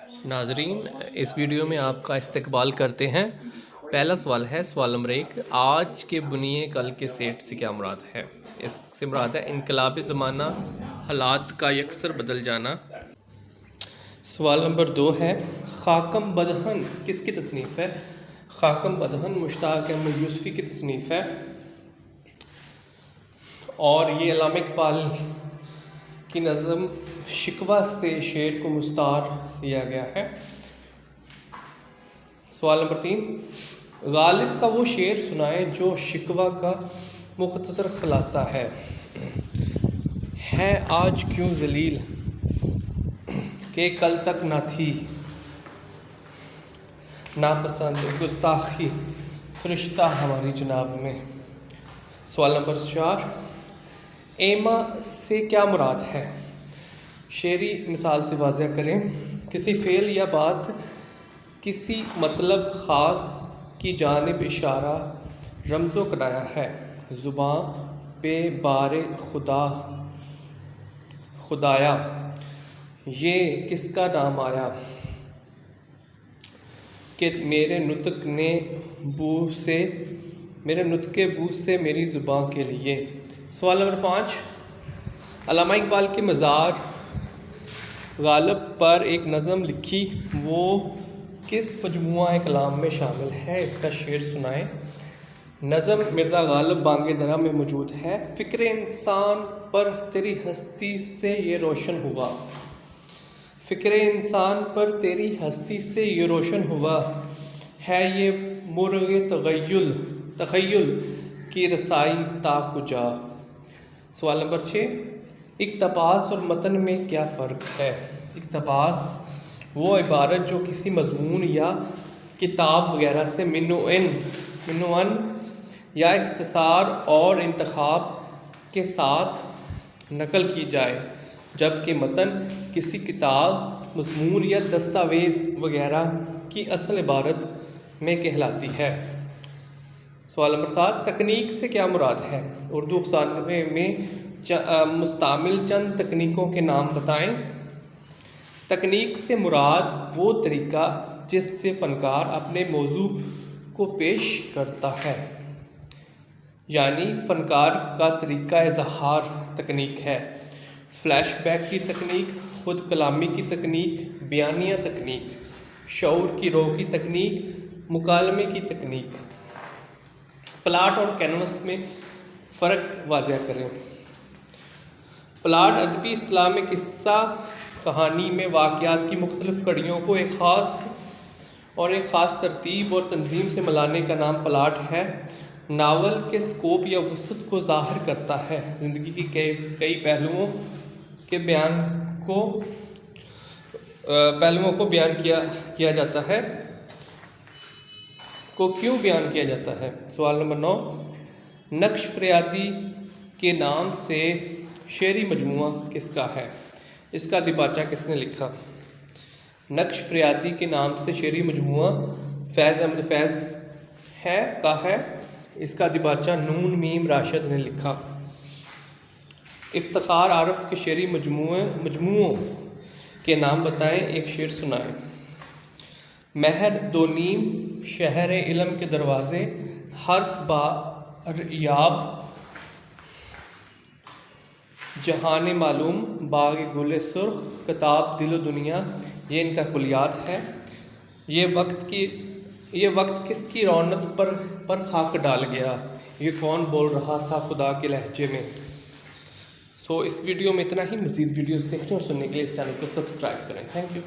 ناظرین، اس ویڈیو میں آپ کا استقبال کرتے ہیں۔ پہلا سوال ہے، سوال نمبر 1، آج کے بنیے کل کے سیٹ سے کیا مراد ہے؟ اس سے مراد ہے انقلابی زمانہ، حالات کا یکسر بدل جانا۔ سوال نمبر 2 ہے، خاکم بدہن کس کی تصنیف ہے؟ خاکم بدہن مشتاق احمد یوسفی کی تصنیف ہے، اور یہ علامہ اقبال کی نظم شکوہ سے شعر کو مستعار لیا گیا ہے۔ سوال نمبر 3، غالب کا وہ شعر سنائیں جو شکوہ کا مختصر خلاصہ ہے آج کیوں ذلیل کہ کل تک نہ تھی، ناپسند گستاخی فرشتہ ہماری جناب میں۔ سوال نمبر 4، ایما سے کیا مراد ہے؟ شعری مثال سے واضح کریں۔ کسی فعل یا بات کسی مطلب خاص کی جانب اشارہ رمز و کنایہ ہے۔ زباں پہ بار خدایا یہ کس کا نام آیا کہ میرے نطق بو سے میری زباں کے لیے۔ سوال نمبر 5، علامہ اقبال کے مزار غالب پر ایک نظم لکھی، وہ کس مجموعہ کلام میں شامل ہے؟ اس کا شعر سنائیں۔ نظم مرزا غالب بانگ درا میں موجود ہے۔ فکر انسان پر تیری ہستی سے یہ روشن ہوا، فکر انسان پر تیری ہستی سے یہ روشن ہوا ہے، یہ مرغ تخیل کی رسائی تا کجا۔ سوال نمبر 6، اقتباس اور متن میں کیا فرق ہے؟ اقتباس وہ عبارت جو کسی مضمون یا کتاب وغیرہ سے منوعاً یا اختصار اور انتخاب کے ساتھ نقل کی جائے، جبکہ متن کسی کتاب، مضمون یا دستاویز وغیرہ کی اصل عبارت میں کہلاتی ہے۔ سوال نمبر 7، تکنیک سے کیا مراد ہے؟ اردو افسانے میں مستعمل چند تکنیکوں کے نام بتائیں۔ تکنیک سے مراد وہ طریقہ جس سے فنکار اپنے موضوع کو پیش کرتا ہے، یعنی فنکار کا طریقہ اظہار تکنیک ہے۔ فلیش بیک کی تکنیک، خود کلامی کی تکنیک، بیانیہ تکنیک، شعور کی رو کی تکنیک، مکالمے کی تکنیک۔ پلاٹ اور کینوس میں فرق واضح کریں۔ پلاٹ ادبی اصطلاح میں قصہ کہانی میں واقعات کی مختلف کڑیوں کو ایک خاص ترتیب اور تنظیم سے ملانے کا نام پلاٹ ہے۔ ناول کے سکوپ یا وسعت کو ظاہر کرتا ہے۔ زندگی کے کئی پہلوؤں کو بیان کیا جاتا ہے کو کیوں بیان کیا جاتا ہے؟ سوال نمبر 9، نقش فریادی کے نام سے شعری مجموعہ کس کا ہے؟ اس کا دیباچہ کس نے لکھا؟ نقش فریادی کے نام سے شعری مجموعہ فیض احمد فیض کا ہے۔ اس کا دیباچہ نون میم راشد نے لکھا۔ افتخار عارف کے شعری مجموعوں کے نام بتائیں، ایک شعر سنائیں۔ مہر دو نیم، شہر علم کے دروازے، حرف باریاب، جہان معلوم، باغ گل سرخ، کتاب دل و دنیا، یہ ان کا کلیات ہے۔ یہ وقت کس کی رونق پر خاک ڈال گیا، یہ کون بول رہا تھا خدا کے لہجے میں۔ اس ویڈیو میں اتنا ہی۔ مزید ویڈیوز دیکھنے اور سننے کے لیے اس چینل کو سبسکرائب کریں۔ Thank you.